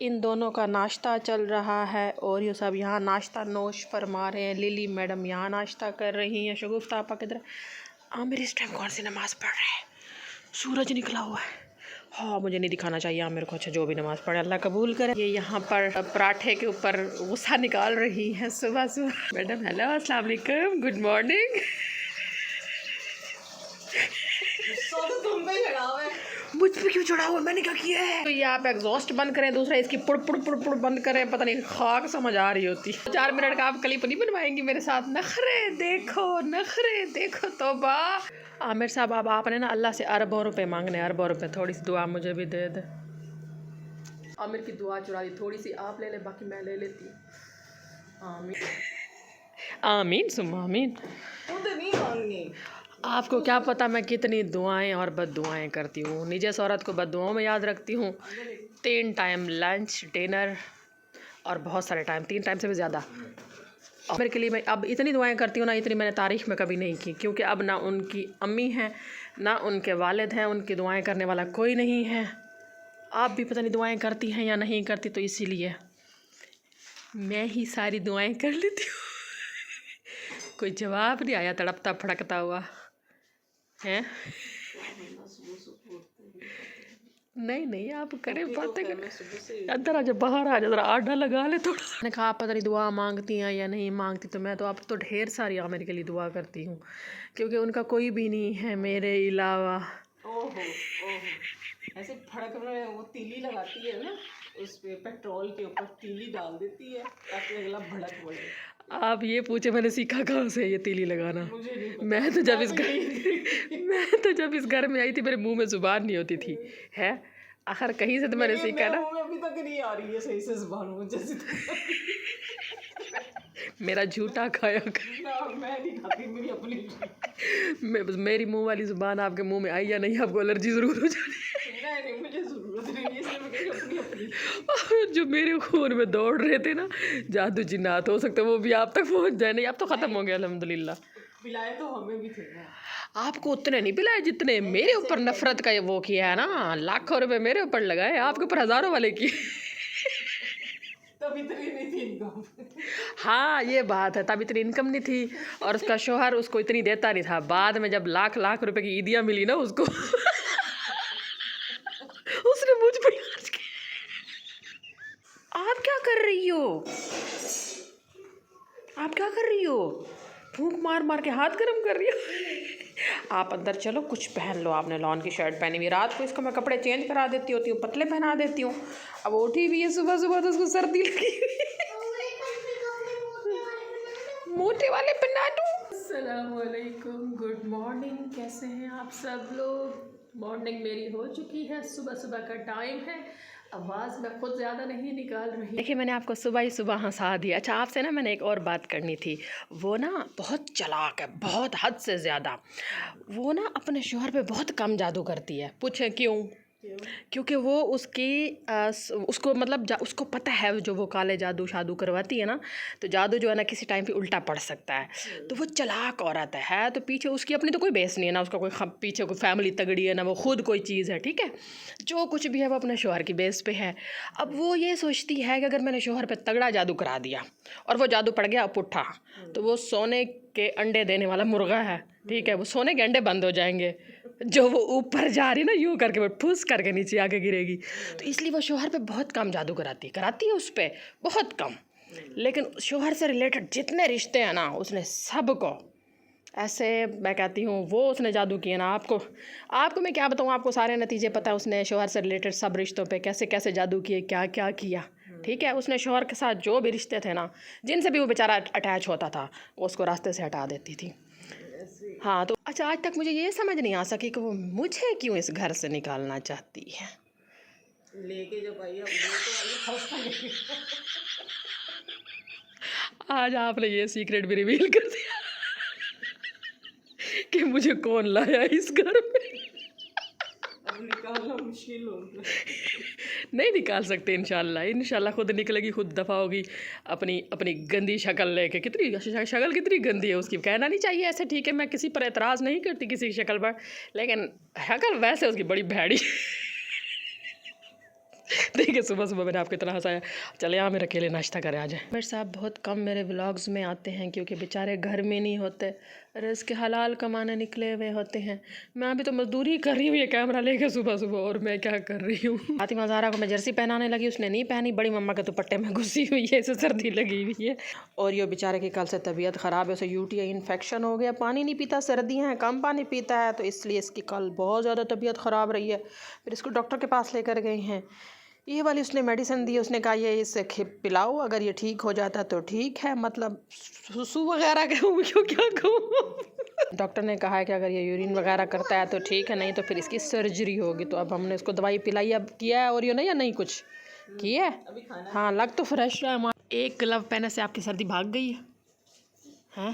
इन दोनों का नाश्ता चल रहा है और ये सब यहाँ नाश्ता नोश फरमा रहे हैं। लिली मैडम यहाँ नाश्ता कर रही हैं। शगुफ्ता आपा किधर? आमिर इस टाइम कौन सी नमाज़ पढ़ रहे हैं? सूरज निकला हुआ है। हाँ, मुझे नहीं दिखाना चाहिए आमिर को। अच्छा, जो भी नमाज़ पढ़े अल्लाह कबूल करे। ये यहाँ पर पराठे के ऊपर गुस्सा निकाल रही हैं सुबह सुबह। मैडम हेलो, अस्सलाम वालेकुम, गुड मॉर्निंग। मुझ पे क्यों चढ़ा हुआ? मैंने क्या किया है? तो ये आप एग्जॉस्ट बंद करें, दूसरा इसकी पुड़ पुड़ पुड़ पुड़ बंद करें। पता नहीं खाक समझ आ रही होती। 4 मिनट का आप क्लिप नहीं बनवाएंगी मेरे साथ? नखरे देखो तौबा। आमिर साहब, अब आपने ना अल्लाह से अरबों रुपए मांगने, अरबों रुपए। थोड़ी सी दुआ मुझे भी दे दे। आमिर की दुआ चुरा दी। थोड़ी सी आप ले ले, बाकी मैं ले लेती हूँ। आमीन आमीन सुम्मा आमीन। नहीं मांगनी। आपको क्या पता मैं कितनी दुआएं और बद्दुआएं करती हूँ। निजस औरत को बद्दुआओं में याद रखती हूँ। 3 टाइम लंच, डिनर और बहुत सारे टाइम, 3 टाइम से भी ज़्यादा। और मेरे के लिए मैं अब इतनी दुआएं करती हूँ ना, इतनी मैंने तारीख़ में कभी नहीं की। क्योंकि अब ना उनकी अम्मी हैं ना उनके वालिद हैं, उनकी दुआएं करने वाला कोई नहीं है। आप भी पता नहीं दुआएं करती हैं या नहीं करती, तो इसीलिए मैं ही सारी दुआएं कर लेती हूँ। कोई जवाब नहीं आया, तड़पता फड़कता हुआ है। नहीं आप करें बातें करें। अंदर आ जा, बाहर आ जा, जरा आडा लगा ले थोड़ा सा। मैंने कहा आप पता नहीं दुआ मांगती हैं या नहीं मांगती, तो मैं तो आप तो ढेर सारी आमिर के लिए दुआ करती हूँ, क्योंकि उनका कोई भी नहीं है मेरे अलावा। ओहो ऐसे फड़क में वो तीली लगाती है ना, उस पे पेट्रोल के ऊपर तीली डाल देती है ताकि अगला भड़क पड़े। आप ये पूछे मैंने सीखा कहाँ से ये तीली लगाना? मुझे नहीं पता। मैं तो जब इस घर में आई थी, मेरे मुंह में जुबान नहीं होती थी है। आखिर कहीं से तो मैंने सीखा ना। अभी तक नहीं आ रही है सही से जुबान मुझे। मेरा झूठा खाया कर। मैं नहीं खाती, मेरी अपनी। मेरी मुंह वाली जुबान आपके मुंह में आई या नहीं, आपको एलर्जी जरूर हो जाती है। नहीं मुझे जरूरत नहीं है, इसलिए मैं कहीं अपनी। जो मेरे खून में दौड़ रहे थे ना जादू जिन्नात, हो सकता है वो भी आप तक पहुंच जाए। नहीं, आप तो खत्म हो गया अल्हम्दुलिल्लाह। पिलाए तो हमें भी थे ना। आपको उतने नहीं पिलाए जितने मेरे ऊपर नफरत का वो किया है ना। लाखों रुपए मेरे ऊपर लगाए, आपके ऊपर हजारों वाले किए। तब इतनी नहीं थी इनकम। हाँ ये बात है, तब इतनी इनकम नहीं थी और उसका शोहर उसको इतनी देता नहीं था। बाद में जब लाख लाख रुपए की ईदियाँ मिली ना उसको, उसने मुझ पर खर्च किया। आप क्या कर रही हो? आप क्या कर रही हो? फूंक मार मार के हाथ गर्म कर रही हो। आप अंदर चलो, कुछ पहन लो। आपने लॉन की शर्ट पहनी हुई, रात को इसको मैं कपड़े चेंज करा देती होती हूँ, पतले पहना देती हूँ। अब उठी भी है सुबह सुबह तो उसको सर्दी लगी मोटे वाले पहना दूँ। अस्सलाम वालेकुम, गुड मॉर्निंग। कैसे हैं आप सब लोग? मॉर्निंग मेरी हो चुकी है, सुबह सुबह का टाइम है। आवाज़ मैं खुद ज़्यादा नहीं निकाल रही। देखिए मैंने आपको सुबह ही सुबह हंसा दिया। अच्छा, आपसे ना मैंने एक और बात करनी थी। वो ना बहुत चालाक है, बहुत हद से ज़्यादा। वो ना अपने शोहर पे बहुत कम जादू करती है। पूछे क्यों? क्योंकि वो उसको मतलब उसको पता है जो वो काले जादू शादू करवाती है ना, तो जादू जो है ना किसी टाइम पे उल्टा पड़ सकता है। तो वो चालाक औरत है, तो पीछे उसकी अपनी तो कोई बेस नहीं है ना, उसका कोई पीछे कोई फैमिली तगड़ी है ना, वो खुद कोई चीज़ है। ठीक है, जो कुछ भी है वो अपने शोहर की बेस पे है। अब वो ये सोचती है कि अगर मैंने शोहर पे तगड़ा जादू करा दिया और वो जादू पड़ गया पुट्ठा, तो वो सोने के अंडे देने वाला मुर्गा है। ठीक है, वो सोने के अंडे बंद हो जाएंगे। जो वो ऊपर जा रही ना यूँ करके, वो फुस करके नीचे आके गिरेगी। तो इसलिए वो शोहर पे बहुत कम जादू कराती है उस पर बहुत कम। लेकिन शोहर से रिलेटेड जितने रिश्ते हैं ना, उसने सबको ऐसे, मैं कहती हूँ वो उसने जादू किए ना। आपको मैं क्या बताऊँ, आपको सारे नतीजे पता है। उसने शोहर से रिलेटेड सब रिश्तों पे कैसे कैसे जादू किए, क्या क्या किया। ठीक है, उसने शोहर के साथ जो भी रिश्ते थे ना, जिनसे भी वो बेचारा अटैच होता था, वो उसको रास्ते से हटा देती थी। हाँ तो अच्छा, आज तक मुझे ये समझ नहीं आ सकी कि वो मुझे क्यों इस घर से निकालना चाहती है। लेके जब आई आज आपने ये सीक्रेट भी रिवील कर दिया कि मुझे कौन लाया इस घर में। अब निकालना मुश्किल होगा। नहीं निकाल सकते। इंशाल्लाह खुद निकलेगी, खुद दफ़ा होगी अपनी गंदी शक्ल लेके। कितनी शक्ल कितनी गंदी है उसकी, कहना नहीं चाहिए ऐसे। ठीक है, मैं किसी पर एतराज़ नहीं करती किसी की शक्ल पर, लेकिन शक्ल वैसे उसकी बड़ी भैड़ी। देखिए सुबह सुबह मैंने आपको इतना हंसाया। चले यहाँ मेरे अकेले नाश्ता करे आ जाए। मेरे साहब बहुत कम मेरे व्लॉग्स में आते हैं क्योंकि बेचारे घर में नहीं होते, रिज़्क़ हलाल कमाने निकले हुए होते हैं। मैं अभी तो मजदूरी कर रही हूँ ये कैमरा लेके सुबह सुबह, और मैं क्या कर रही हूँ। फातिमा ज़हरा को मैं जर्सी पहनाने लगी, उसने नहीं पहनी। बड़ी मम्मा के दुपट्टे में घुसी हुई है, इसे सर्दी लगी हुई है। और ये बेचारे की कल से तबीयत ख़राब है, उसे UTI इन्फेक्शन हो गया। पानी नहीं पीता, सर्दियाँ हैं, कम पानी पीता है, तो इसलिए इसकी कल बहुत ज़्यादा तबीयत ख़राब रही है। फिर इसको डॉक्टर के पास लेकर गई हैं। ये वाली उसने मेडिसिन दी, उसने कहा ये इसे पिलाओ, अगर ये ठीक हो जाता तो ठीक है, मतलब सुसु वगैरह कहूँ क्यों क्या कहूँ। डॉक्टर ने कहा है कि अगर ये यूरिन वगैरह करता है तो ठीक है, नहीं तो फिर इसकी सर्जरी होगी। तो अब हमने इसको दवाई पिलाई। अब किया है और ये नहीं, या नहीं कुछ किया है? हाँ, लग तो फ्रेश है। एक ग्लव पहने से आपकी सर्दी भाग गई है? हाँ,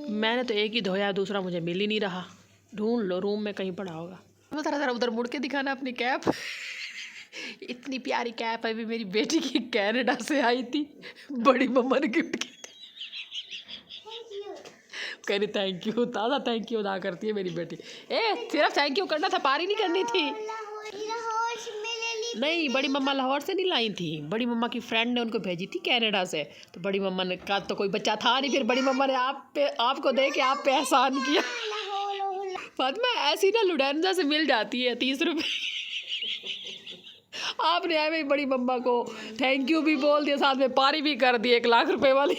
मैंने तो एक ही धोया, दूसरा मुझे मिल ही नहीं रहा। ढूंढ लो, रूम में कहीं पड़ा होगा। ज़रा ज़रा उधर मुड़ के दिखाना अपनी कैप। इतनी प्यारी कैप है, अभी मेरी बेटी की कनाडा से आई थी, बड़ी मम्मा ने गिफ्ट की थी। कह रही थैंक यू, ताज़ा थैंक यू अदा करती है मेरी बेटी। सिर्फ थैंक यू करना था, पारी नहीं करनी थी। नहीं, बड़ी मम्मा लाहौर से नहीं लाई थी, बड़ी मम्मा की फ्रेंड ने उनको भेजी थी कनाडा से। तो बड़ी मम्मा ने कहा तो कोई बच्चा था नहीं, फिर बड़ी मम्मा ने आपको दे के आप पे एहसान किया। फातिमा ऐसी ना लुडेंजा से मिल जाती है 30 रुपये। आपने आए भाई बड़ी मम्मा को थैंक यू भी बोल दिया, साथ में पारी भी कर दी 1 लाख रुपए वाली।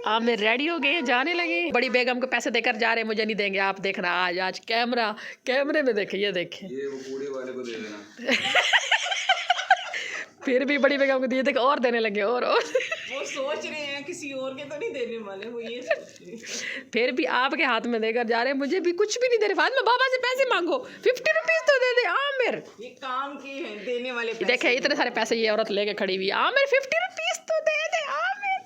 आप में रेडी हो गए, जाने लगे। बड़ी बेगम को पैसे देकर जा रहे हैं, मुझे नहीं देंगे, आप देखना। आज कैमरे में देखे, ये देखे, ये वो कूड़े वाले को दे देना। फिर भी बड़ी बेगम को दिए थे, और देने लगे, और वो सोच रहे हैं किसी और के तो नहीं देने वाले, वो ये सोच रहे हैं। फिर भी आपके हाथ में देकर जा रहे हैं, मुझे भी कुछ भी नहीं दे रहे। फातिमा बाबा से पैसे मांगो, 50 रुपीज तो दे दे। आमिर ये काम के हैं देने वाले पैसे। देखे इतने सारे पैसे ये औरत लेके खड़ी हुई। आमिर 50 रुपीज तो दे दे आमिर।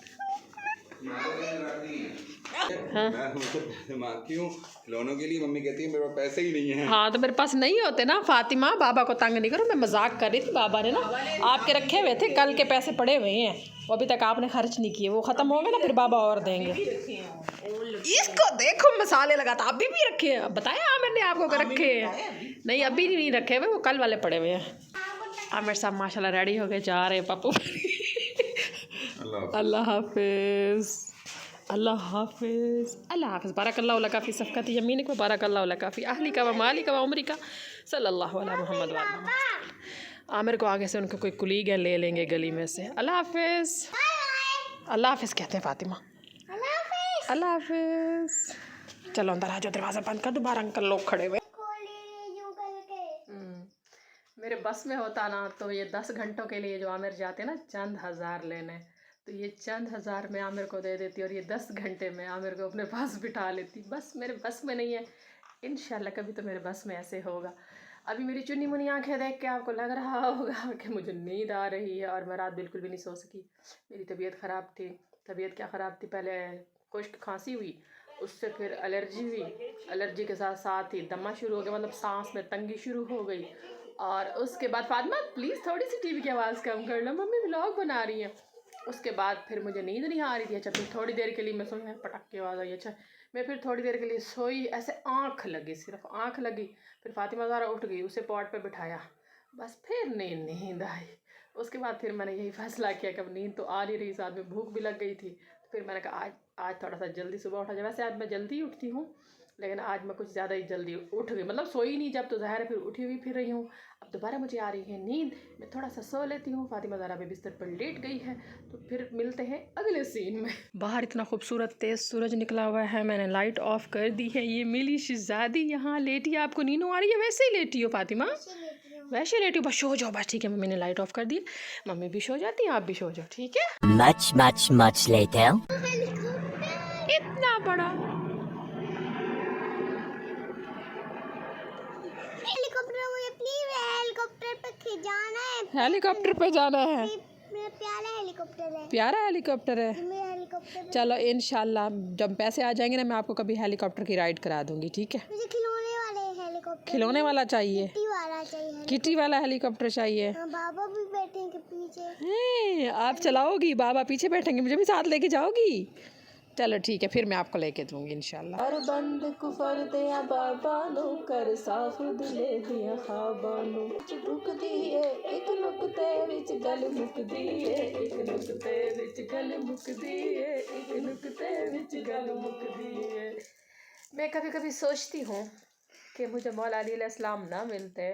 हाँ, मैं उनसे पैसे मांगती हूँ खिलौनों के लिए, मम्मी कहती है मेरे पास पैसे ही नहीं है। हाँ, तो मेरे पास नहीं होते ना फातिमा, बाबा को तंग नहीं करो। मैं मजाक कर रही थी। बाबा ने ना आपके रखे हुए थे, कल के पैसे पड़े हुए हैं, वो अभी तक आपने खर्च नहीं किए, वो ख़त्म हो गए ना, फिर बाबा और देंगे। इसको देखो मसाले लगाता, अभी भी रखे हैं। बताया आमिर ने आपको रखे हैं? नहीं, अभी नहीं रखे हुए, वो कल वाले पड़े हुए हैं। आमिर साहब माशाल्लाह रेडी हो गए, जा रहे हैं पप्पू। अल्लाह हाफिज़, अल्लाह हाफिज़, अल्लाह हाफिज़। बारकल्लाहु लका फ़ी सफ़क़ति यमीनिक व बारकल्लाहु लका फ़ी अहलिका व मालिका व उमरिका सल्लल्लाहु अला मुहम्मद व अला मुहम्मद। आमिर को आगे से उनको कोई कुलीग है, ले लेंगे गली में से। अल्लाह हाफिज़, अल्लाह हाफिज़ कहते हैं फातिमा। अल्लाह हाफिज़। चलो अंदर आ जाओ, दरवाज़ा बंद कर दो, बाहर अंकल लोग खड़े हुए। मेरे बस में होता ना तो ये 10 घंटों के लिए जो आमिर जाते ना चंद हज़ार लेने, तो ये चंद हज़ार में आमिर को दे देती और ये 10 घंटे में आमिर को अपने पास बिठा लेती। बस मेरे बस में नहीं है, इंशाल्लाह कभी तो मेरे बस में ऐसे होगा। अभी मेरी चुन्नी मुन्नी आंखें देख के आपको लग रहा होगा कि मुझे नींद आ रही है, और मैं रात बिल्कुल भी नहीं सो सकी। मेरी तबीयत ख़राब थी। तबीयत क्या ख़राब थी, पहले खुश्क खांसी हुई, उससे फिर एलर्जी हुई, एलर्जी के साथ साथ ही दमा शुरू हो गया, मतलब सांस में तंगी शुरू हो गई। और उसके बाद फातिमा प्लीज़ थोड़ी सी टीवी की आवाज़ कम कर लो, मम्मी व्लॉग बना रही हैं। उसके बाद फिर मुझे नींद नहीं आ रही थी। अच्छा, फिर थोड़ी देर के लिए मैं सोई, पटक की आवाज़ आई। अच्छा, मैं फिर थोड़ी देर के लिए सोई, ऐसे आँख लगी, सिर्फ आँख लगी। फिर फातिमा ज़हरा उठ गई, उसे पॉट पे बिठाया, बस फिर नींद आई। उसके बाद फिर मैंने यही फैसला किया कि अब नींद तो आ नहीं रही, साथ में भूख भी लग गई थी। तो फिर मैंने कहा आज थोड़ा सा जल्दी सुबह उठा जाए। वैसे आज मैं जल्दी उठती हूँ, लेकिन आज मैं कुछ ज़्यादा ही जल्दी उठ गई, मतलब सोई नहीं जब, तो ज़ाहिर है फिर उठी हुई फिर रही हूँ। अब दोबारा मुझे आ रही है नींद, मैं थोड़ा सा सो लेती हूँ। फातिमा ज़हरा भी बिस्तर पर लेट गई है, तो फिर मिलते हैं अगले सीन में। बाहर इतना खूबसूरत तेज़ सूरज निकला हुआ है, मैंने लाइट ऑफ कर दी है। ये मिली शहज़ादी यहाँ लेटी है। आपको नींद आ रही है? वैसे ही लेटी हो फातिमा? वैसे लेटी हो? बस सो जाओ बस, ठीक है। मम्मी ने लाइट ऑफ कर दी, मम्मी भी सो जाती है, आप भी सो जाओ, ठीक है। Much later. इतना बड़ा हेलीकॉप्टर, मुझे प्लीज हेलीकॉप्टर पे जाना है। हेलीकॉप्टर पे जाना है? मेरा प्यारा हेलीकॉप्टर है। प्यारा हेलीकॉप्टर है? मेरा हेलीकॉप्टर। चलो इंशाल्लाह जब पैसे आ जाएंगे ना, मैं आपको कभी हेलीकॉप्टर की राइड करा दूंगी, ठीक है। मुझे खिलौने वाले हेलीकॉप्टर, खिलौने वाला चाहिए? किटी वाला चाहिए। किटी वाला हेलीकॉप्टर चाहिए? हाँ, बाबा भी बैठेंगे पीछे। आप चलाओगी, बाबा पीछे बैठेंगे, मुझे भी साथ लेके जाओगी? चलो ठीक है, फिर मैं आपको लेके दूंगी इंशाल्लाह। हर बंद कुफर दिया बाबा नु कर साफ दिले दिया खाबा नु ढुक दिए एक नुक्ते विच गल मुक दिए एक नुक्ते विच गल मुक दिए एक नुक्ते विच गल मुक दिए। मैं कभी कभी सोचती हूँ कि मुझे मौला अली अलैहिस्सलाम ना मिलते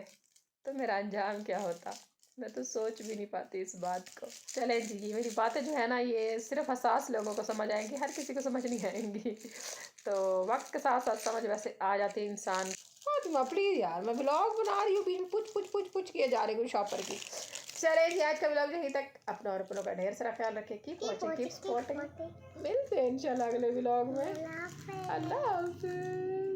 तो मेरा अंजाम क्या होता। मैं तो सोच भी नहीं पाती इस बात को। चलें जी, ये मेरी बातें जो है ना ये सिर्फ हसास लोगों को समझ आएंगी, हर किसी को समझ नहीं आएंगी। तो वक्त के साथ साथ समझ वैसे आ जाती है इंसान। फातिमा प्लीज़ यार, मैं ब्लॉग बना रही हूँ, बीच में पुछ किए जा रही हूँ शॉपर की। चले जी, आज का ब्लॉग यहीं तक। अपना और अपनों का ढेर सारा ख्याल रखें। Keep watching, keep supporting. मिलते हैं इंशाल्लाह अगले ब्लॉग में। अल्लाह हाफिज़।